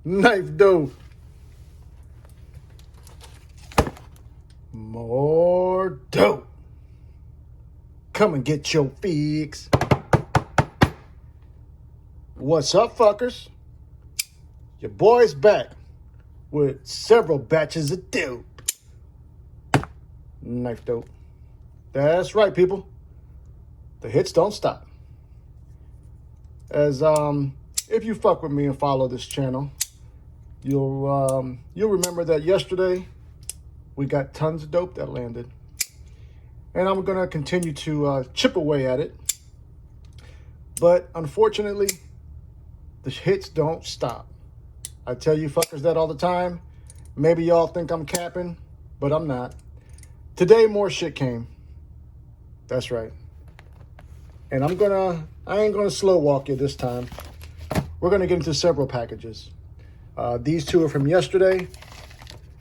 KnifeDope. More dope. Come and get your fix. What's up, fuckers? Your boy's back with several batches of dope. KnifeDope. That's right, people. The hits don't stop. As if you fuck with me and follow this channel, you'll remember that yesterday we got tons of dope that landed, and I'm gonna continue to chip away at it. But unfortunately, the hits don't stop. I tell you fuckers that all the time. Maybe y'all think I'm capping, but I'm not. Today more shit came. That's right. And I ain't gonna slow walk you this time. We're gonna get into several packages. These two are from yesterday,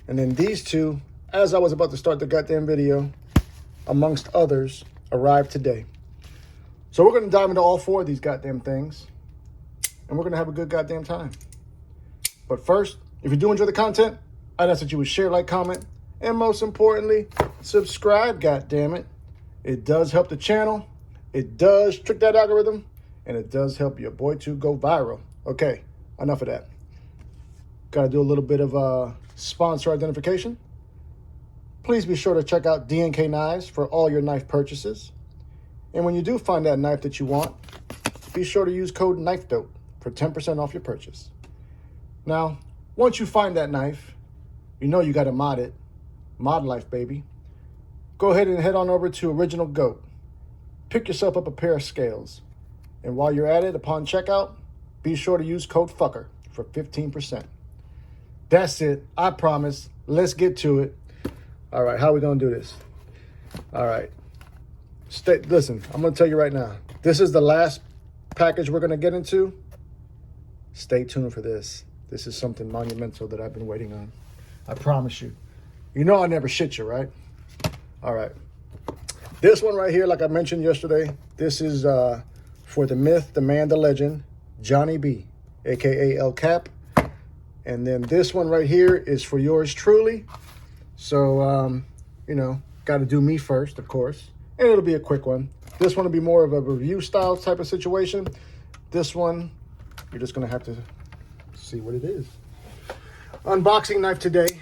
and then these two, as I was about to start the goddamn video, amongst others, arrived today. So we're gonna dive into all four of these goddamn things, and we're gonna have a good goddamn time. But first, if you do enjoy the content, I'd ask that you would share, like, comment, and most importantly, subscribe, goddammit. It does help the channel, it does trick that algorithm, and it does help your boy to go viral. Okay, enough of that. Gotta do a little bit of sponsor identification. Please be sure to check out D&K Knives for all your knife purchases. And when you do find that knife that you want, be sure to use code KnifeDope for 10% off your purchase. Now, once you find that knife, you know you gotta mod it. Mod life, baby. Go ahead and head on over to Original Goat. Pick yourself up a pair of scales. And while you're at it, upon checkout, be sure to use code FUCKER for 15%. That's it. I promise. Let's get to it. All right, how are we going to do this? All right. Listen, I'm going to tell you right now. This is the last package we're going to get into. Stay tuned for this. This is something monumental that I've been waiting on. I promise you. You know I never shit you, right? All right. This one right here, like I mentioned yesterday, this is for the myth, the man, the legend, JohnnyB, a.k.a. El Cap. And then this one right here is for yours truly. So, you know, got to do me first, of course. And it'll be a quick one. This one will be more of a review style type of situation. This one, you're just going to have to see what it is. Unboxing knife today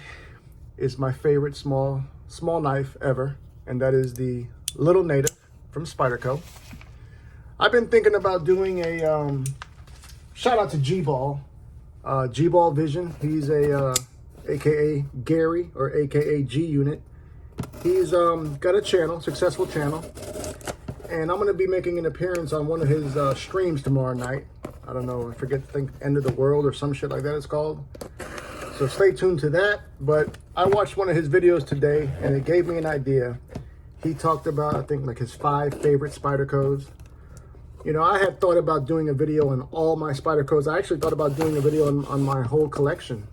is my favorite small knife ever. And that is the Little Native from Spyderco. I've been thinking about doing a shout out to G-Ball. G-Ball Vision. He's a aka Gary, or aka G-Unit. He's got a channel, successful channel, and I'm gonna be making an appearance on one of his streams tomorrow night. I don't know, I forget, I think End of the World or some shit like that it's called. So stay tuned to that. But I watched one of his videos today and it gave me an idea. He talked about, I think, like his 5 favorite Spydercos. You know, I had thought about doing a video on all my Spydercos. I actually thought about doing a video on my whole collection.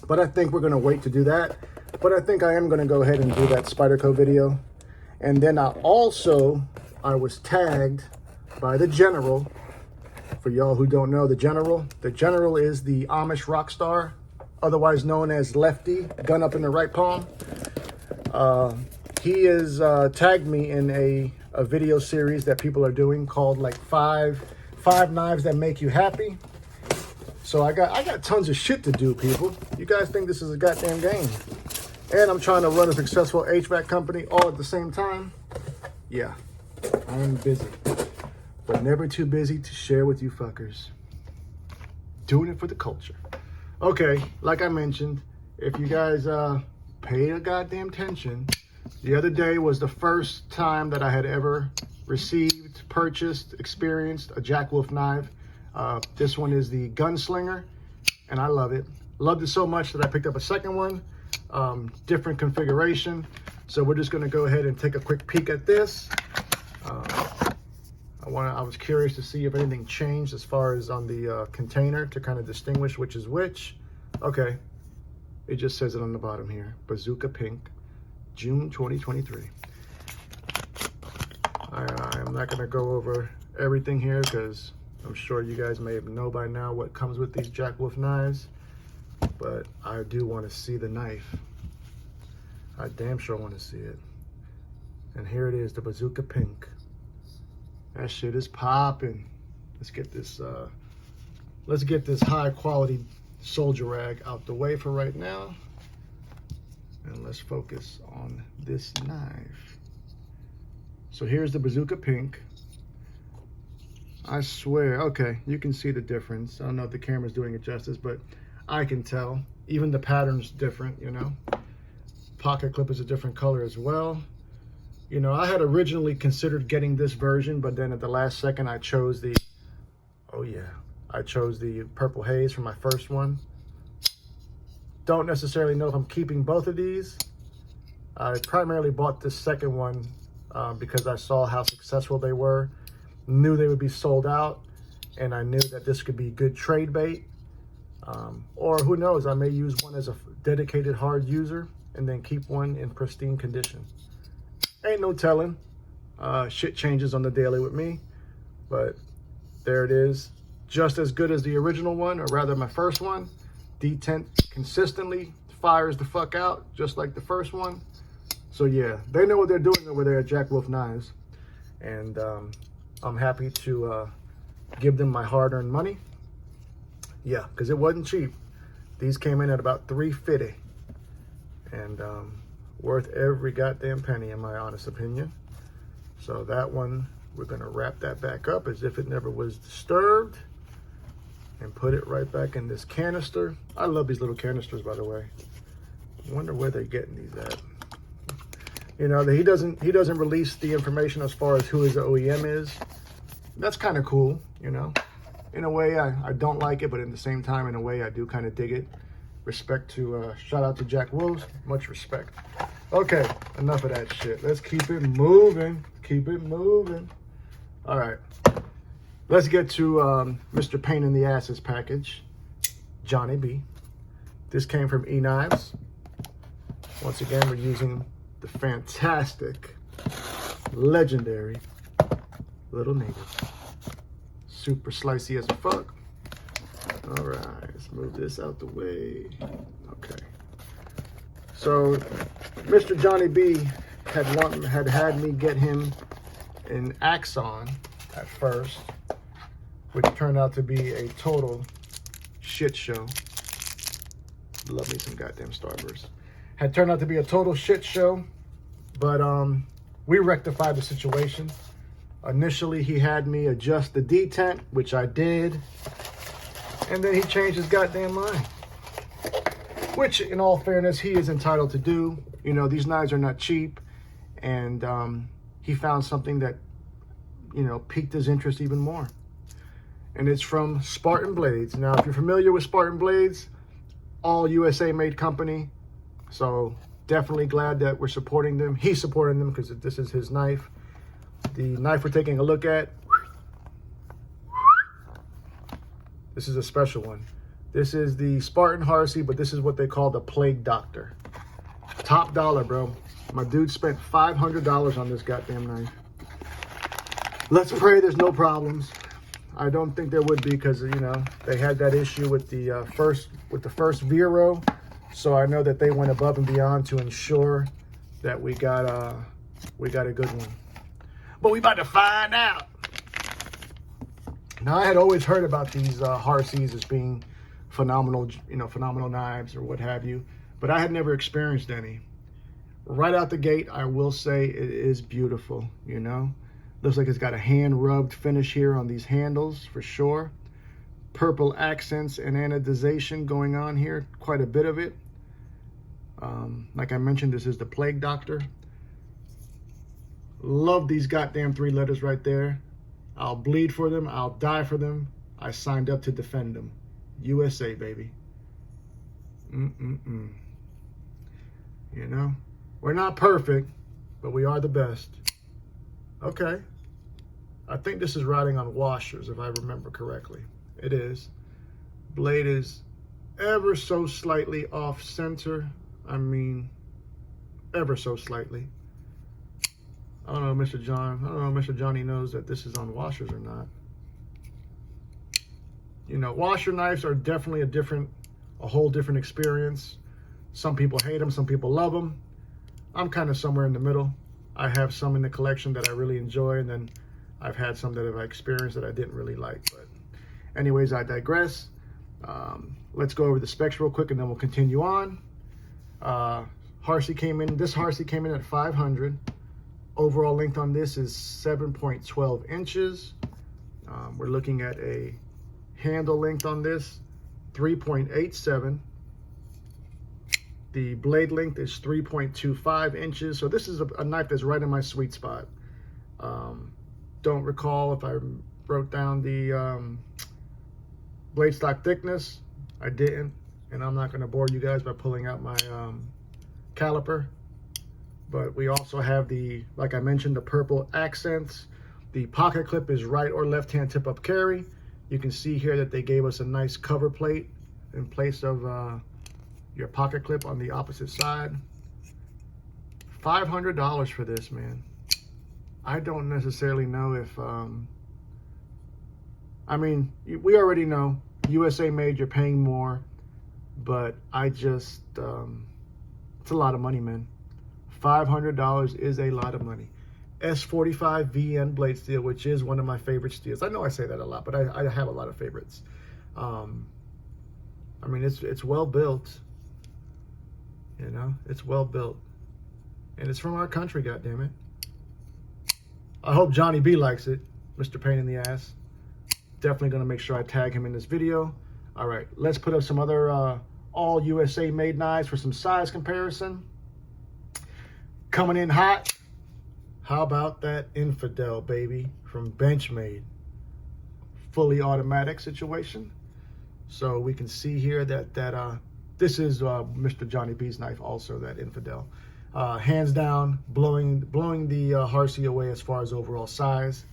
But I think we're going to wait to do that. But I think I am going to go ahead and do that Spyderco video. And then I was tagged by the General. For y'all who don't know, the General is the Amish rock star, otherwise known as Lefty, gun up in the right palm. He has tagged me in a video series that people are doing called like five knives that make you happy. So I got tons of shit to do, people. You guys think this is a goddamn game? And I'm trying to run a successful HVAC company all at the same time. Yeah, I am busy, but never too busy to share with you fuckers. Doing it for the culture. Okay, like I mentioned, if you guys pay a goddamn attention, the other day was the first time that I had ever received, purchased, experienced a Jack Wolf knife. This one is the Gunslinger, and I love it. Loved it so much that I picked up a second one, different configuration. So we're just gonna go ahead and take a quick peek at this. I was curious to see if anything changed as far as on the container to kind of distinguish which is which. Okay, it just says it on the bottom here, Bazooka Pink, June 2023. I'm not gonna go over everything here because I'm sure you guys may know by now what comes with these Jack Wolf knives, but I do want to see the knife. I damn sure want to see it. And here it is, the Bazooka Pink. That shit is popping. Let's get this high quality soldier rag out the way for right now. And let's focus on this knife. So here's the Bazooka Pink. I swear, okay, you can see the difference. I don't know if the camera's doing it justice, but I can tell. Even the pattern's different, you know. Pocket clip is a different color as well. You know, I had originally considered getting this version, but then at the last second I chose the, oh yeah, I chose the Purple Haze for my first one. Don't necessarily know if I'm keeping both of these. I primarily bought this second one because I saw how successful they were, knew they would be sold out, and I knew that this could be good trade bait. Or who knows, I may use one as a dedicated hard user and then keep one in pristine condition. Ain't no telling. Shit changes on the daily with me, but there it is. Just as good as the original one, or rather my first one. Detent consistently fires the fuck out, just like the first one. So yeah, they know what they're doing over there at Jack Wolf Knives. And I'm happy to give them my hard-earned money. Yeah, because it wasn't cheap. These came in at about $3.50. And worth every goddamn penny, in my honest opinion. So that one, we're gonna wrap that back up as if it never was disturbed and put it right back in this canister. I love these little canisters, by the way. I wonder where they're getting these at. You know, he doesn't release the information as far as who his OEM is. That's kind of cool, you know. In a way, I don't like it, but at the same time, in a way, I do kind of dig it. Respect to, shout out to Jack Wolf, much respect. Okay, enough of that shit. Let's keep it moving, keep it moving. All right, let's get to Mr. Pain in the Ass's package, JohnnyB. This came from eKnives. Once again, we're using the fantastic, legendary Little Native. Super slicey as a fuck. All right, let's move this out the way. Okay. So, Mr. JohnnyB had me get him an Axon at first, which turned out to be a total shit show. Love me some goddamn Starburst. Had turned out to be a total shit show, but we rectified the situation. Initially, he had me adjust the detent, which I did. And then he changed his goddamn mind. Which, in all fairness, he is entitled to do. You know, these knives are not cheap. And he found something that, you know, piqued his interest even more. And it's from Spartan Blades. Now, if you're familiar with Spartan Blades, all USA-made company. So, definitely glad that we're supporting them. He's supporting them because this is his knife. The knife we're taking a look at, this is a special one. This is the Spartan Harsey, but this is what they call the Plague Doctor. Top dollar, bro. My dude spent $500 on this goddamn knife. Let's pray there's no problems. I don't think there would be because, you know, they had that issue with the first Vero. So I know that they went above and beyond to ensure that we got a good one. But we about to find out. Now, I had always heard about these Harseys as being phenomenal, you know, phenomenal knives or what have you, but I had never experienced any. Right out the gate, I will say it is beautiful, you know. Looks like it's got a hand-rubbed finish here on these handles for sure. Purple accents and anodization going on here, quite a bit of it. Like I mentioned, this is the Plague Doctor. Love these goddamn 3 letters right there. I'll bleed for them. I'll die for them. I signed up to defend them. USA, baby. You know, we're not perfect, but we are the best. Okay. I think this is riding on washers, if I remember correctly. It is. Blade is ever so slightly off center. I mean, ever so slightly. I don't know, Mr. Johnny knows that this is on washers or not. You know, washer knives are definitely a whole different experience. Some people hate them, some people love them. I'm kind of somewhere in the middle. I have some in the collection that I really enjoy, and then I've had some that I've experienced that I didn't really like. But anyways, I digress. Let's go over the specs real quick, and then we'll continue on. Harsey came in, this Harsey came in at 500. Overall length on this is 7.12 inches. We're looking at a handle length on this, 3.87. The blade length is 3.25 inches. So this is a knife that's right in my sweet spot. Don't recall if I wrote down the blade stock thickness. I didn't, and I'm not gonna bore you guys by pulling out my caliper. But we also have the, like I mentioned, the purple accents. The pocket clip is right or left hand tip up carry. You can see here that they gave us a nice cover plate in place of your pocket clip on the opposite side. $500 for this, man. I don't necessarily know if, I mean, we already know USA made, you're paying more, but I just, it's a lot of money, man. $500 is a lot of money. S45 VN blade steel, which is one of my favorite steels. I know I say that a lot, but I have a lot of favorites. I mean, it's well built. You know, it's well built. And it's from our country, goddammit. I hope JohnnyB likes it, Mr. Pain in the Ass. Definitely gonna make sure I tag him in this video. All right, let's put up some other all USA made knives for some size comparison. Coming in hot, how about that Infidel, baby, from Benchmade. Fully automatic situation. So we can see here that this is Mr. JohnnyB's knife, also that Infidel. Hands down, blowing the Harsey away as far as overall size.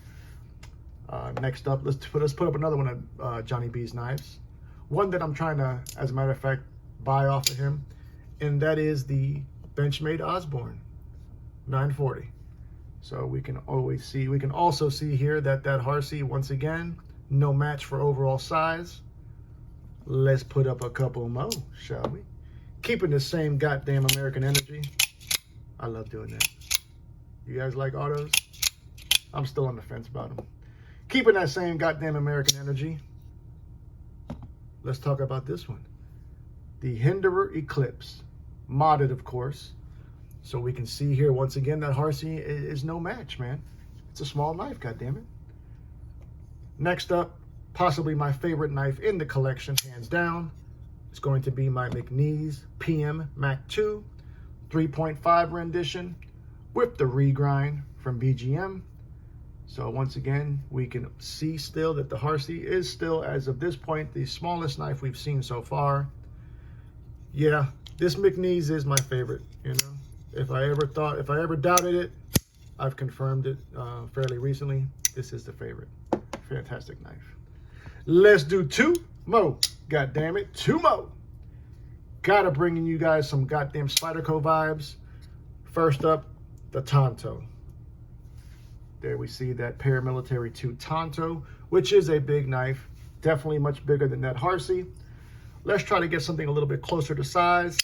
Next up, let's put up another one of JohnnyB's knives. One that I'm trying to, as a matter of fact, buy off of him, and that is the Benchmade Osborne 940. So we can also see here that Harsey, once again, no match for overall size. Let's put up a couple more, shall we? Keeping the same goddamn American energy. I love doing that. You guys like autos? I'm still on the fence about them. Keeping that same goddamn American energy. Let's talk about this one. The Hinderer Eclipse. Modded, of course. So we can see here, once again, that Harsey is no match, man. It's a small knife, goddammit. Next up, possibly my favorite knife in the collection, hands down. It's going to be my McNeese PM Mac 2 3.5 rendition with the regrind from BGM. So once again, we can see still that the Harsey is still, as of this point, the smallest knife we've seen so far. Yeah, this McNeese is my favorite, you know. If I ever doubted it, I've confirmed it fairly recently. This is the favorite. Fantastic knife. Let's do two more. God damn it, two more. Gotta bring in you guys some goddamn Spyderco vibes. First up, the Tonto. There we see that Paramilitary 2 Tonto, which is a big knife. Definitely much bigger than that Harsey. Let's try to get something a little bit closer to size.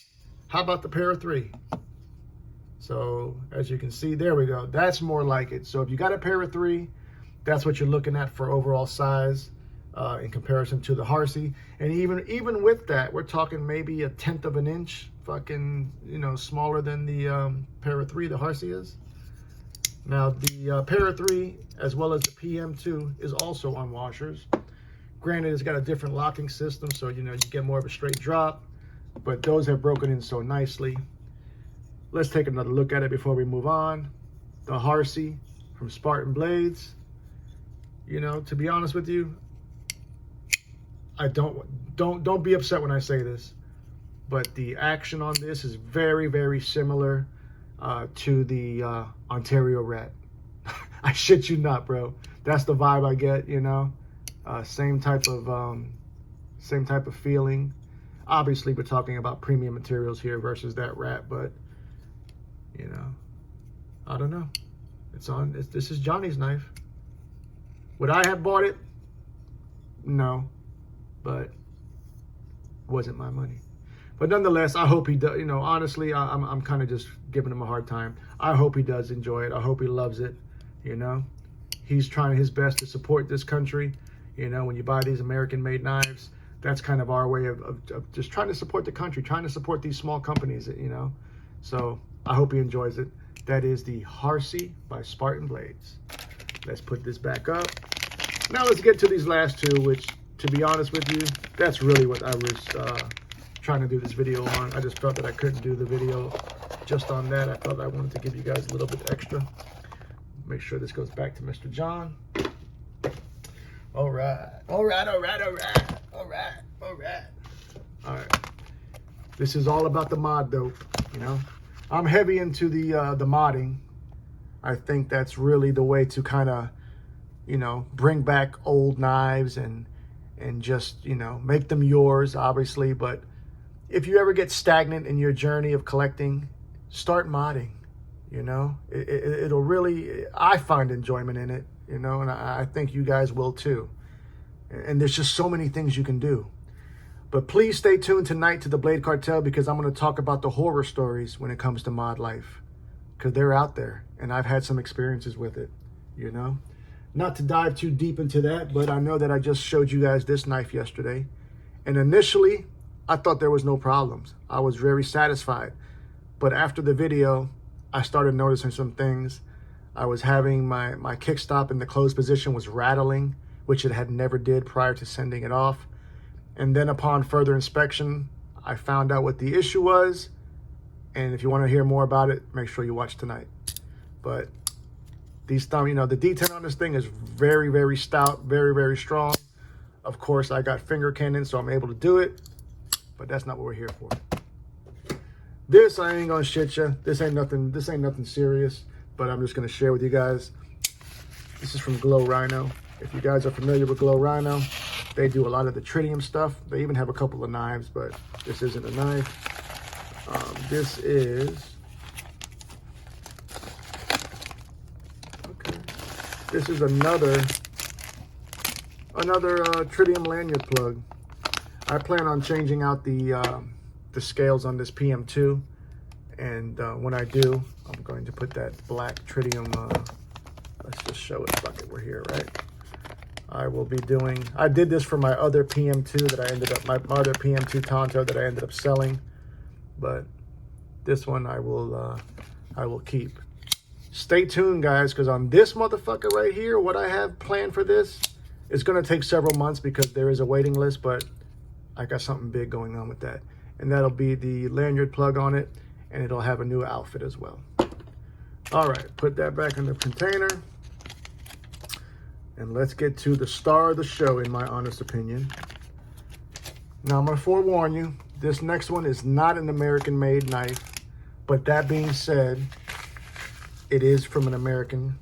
How about the Para 3? So as you can see, there we go. That's more like it. So if you got a Para 3, that's what you're looking at for overall size in comparison to the Harsey. And even with that, we're talking maybe 1/10 of an inch, fucking, you know, smaller than the Para 3 the Harsey is. Now the Para 3, as well as the PM2, is also on washers. Granted, it's got a different locking system, so you know you get more of a straight drop, but those have broken in so nicely. Let's take another look at it before we move on. The Harsey from Spartan Blades. You know, to be honest with you, I don't be upset when I say this, but the action on this is very, very similar to the Ontario Rat. I shit you not, bro. That's the vibe I get, you know. Same type of feeling. Obviously, we're talking about premium materials here versus that Rat, but you know, I don't know. This is Johnny's knife. Would I have bought it? No. but wasn't my money. But nonetheless, I hope he does. You know, honestly, I'm kind of just giving him a hard time. I hope he does enjoy it. I hope he loves it. You know, he's trying his best to support this country. You know, when you buy these American-made knives, that's kind of our way of just trying to support the country, trying to support these small companies, you know. So I hope he enjoys it. That is the Harsey by Spartan Blades. Let's put this back up. Now let's get to these last two, which, to be honest with you, that's really what I was trying to do this video on. I just felt that I couldn't do the video just on that. I felt I wanted to give you guys a little bit extra. Make sure this goes back to Mr. John. All right. All right. This is all about the mod dope, you know. I'm heavy into the modding. I think that's really the way to kind of, you know, bring back old knives and just, you know, make them yours, obviously. But if you ever get stagnant in your journey of collecting, start modding. You know, it'll really, I find enjoyment in it, you know, and I think you guys will too. And there's just so many things you can do. But please stay tuned tonight to the Blade Cartel, because I'm going to talk about the horror stories when it comes to mod life, because they're out there and I've had some experiences with it, you know. Not to dive too deep into that, but I know that I just showed you guys this knife yesterday. And initially, I thought there was no problems. I was very satisfied. But after the video, I started noticing some things. I was having my kickstop in the closed position was rattling, which it had never did prior to sending it off. And then upon further inspection, I found out what the issue was. And if you want to hear more about it, make sure you watch tonight. But these thumb, you know, the detent on this thing is very, very stout, very, very strong. Of course, I got finger cannon, so I'm able to do it. But that's not what we're here for. This, I ain't gonna shit you. This ain't nothing serious, but I'm just gonna share with you guys. This is from Glow Rhino. If you guys are familiar with Glow Rhino, they do a lot of the tritium stuff. They even have a couple of knives, but this isn't a knife. This is, okay. This is another tritium lanyard plug. I plan on changing out the scales on this PM2, and when I do, I'm going to put that black tritium, let's just show it, fuck it, we're here, right? I will be doing, I did this for my other PM2 that I ended up, my other PM2 Tonto that I ended up selling, but this one I will keep. Stay tuned, guys, because on this motherfucker right here, what I have planned for this is going to take several months because there is a waiting list, but I got something big going on with that. And that'll be the lanyard plug on it, and it'll have a new outfit as well. All right, put that back in the container. And let's get to the star of the show, in my honest opinion. Now, I'm going to forewarn you, this next one is not an American-made knife, but that being said, it is from an American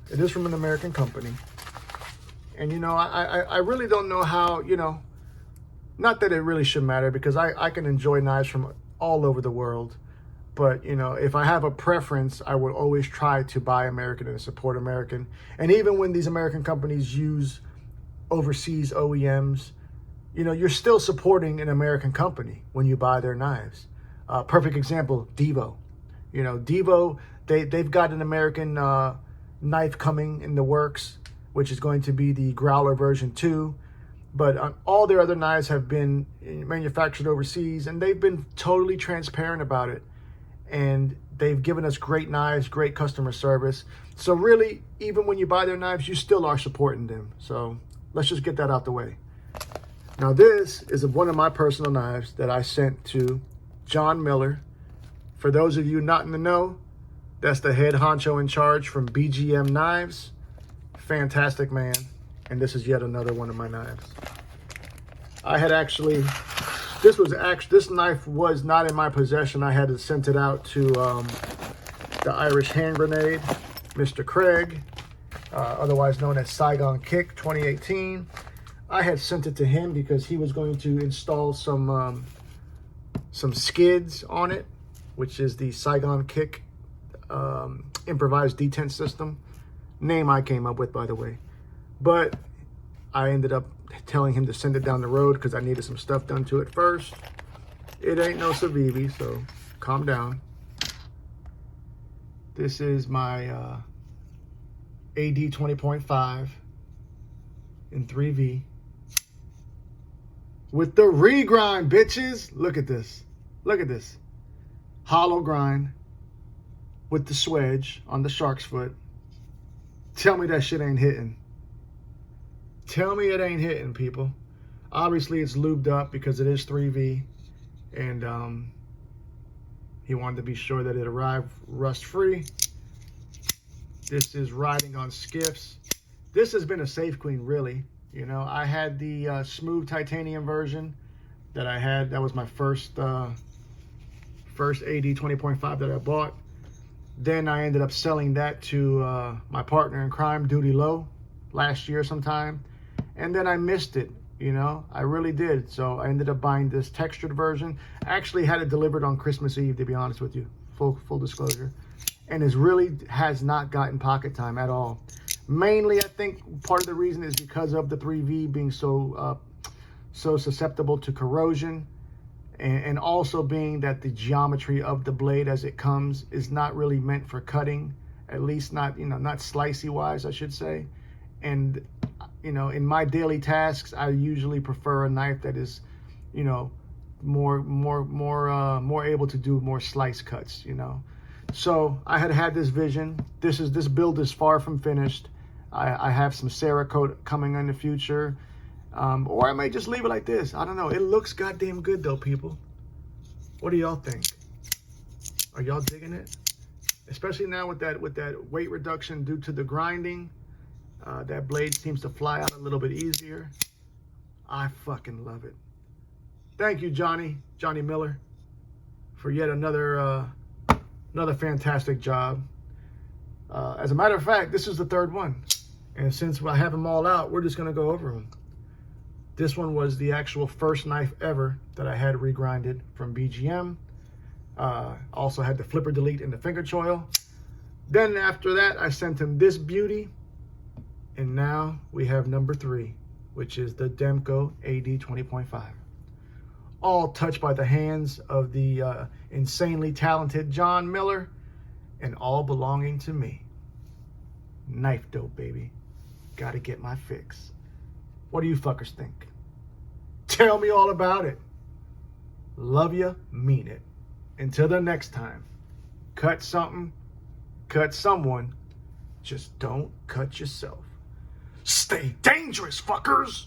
company. And, you know, I really don't know how, you know, not that it really should matter, because I can enjoy knives from all over the world. But, you know, if I have a preference, I would always try to buy American and support American. And even when these American companies use overseas OEMs, you know, you're still supporting an American company when you buy their knives. Perfect example, Devo. You know, Devo, they've got an American knife coming in the works, which is going to be the Growler version 2. But all their other knives have been manufactured overseas, and they've been totally transparent about it. And they've given us great knives, great customer service. So really, even when you buy their knives, you still are supporting them. So let's just get that out the way. Now, this is one of my personal knives that I sent to John Miller. For those of you not in the know, that's the head honcho in charge from BGM Knives. Fantastic man. And this is yet another one of my knives. I had actually, this knife was not in my possession. I had to send it out to the Irish hand grenade, Mr. Craig, otherwise known as Saigon Kick 2018. I had sent it to him because he was going to install some skids on it, which is the Saigon Kick improvised detent system. Name I came up with, by the way. But I ended up telling him to send it down the road because I needed some stuff done to it first. It ain't no Civivi, so calm down. This is my AD 20.5 in 3V. With the regrind, bitches. Look at this. Look at this. Hollow grind with the swedge on the shark's foot. Tell me that shit ain't hitting. Tell me it ain't hitting, people. Obviously, it's lubed up because it is 3V. And he wanted to be sure that it arrived rust-free. This is riding on skiffs. This has been a safe queen, really. You know, I had the smooth titanium version that I had. That was my first AD 20.5 that I bought. Then I ended up selling that to my partner in crime, Duty Low, last year sometime. And then I missed it, you know, I really did. So I ended up buying this textured version. I actually had it delivered on Christmas Eve, to be honest with you, full disclosure. And it really has not gotten pocket time at all. Mainly, I think part of the reason is because of the 3V being so susceptible to corrosion. And also being that the geometry of the blade as it comes is not really meant for cutting, at least not, you know, not slicey wise, I should say. And, you know, in my daily tasks, I usually prefer a knife that is, you know, more able to do more slice cuts, you know. So I had this vision. This build is far from finished. I have some Cerakote coming in the future. Or I might just leave it like this. I don't know. It looks goddamn good though, people. What do y'all think? Are y'all digging it? Especially now with that weight reduction due to the grinding. That blade seems to fly out a little bit easier. I fucking love it. Thank you, Johnny Miller, for yet another fantastic job. As a matter of fact, this is the third one. And since I have them all out, we're just gonna go over them. This one was the actual first knife ever that I had regrinded from BGM. Also had the flipper delete and the finger choil. Then after that, I sent him this beauty. And now we have number 3, which is the Demko AD 20.5. All touched by the hands of the insanely talented John Miller, and all belonging to me. KnifeDope, baby. Gotta get my fix. What do you fuckers think? Tell me all about it. Love ya, mean it. Until the next time, cut something, cut someone, just don't cut yourself. Stay dangerous, fuckers!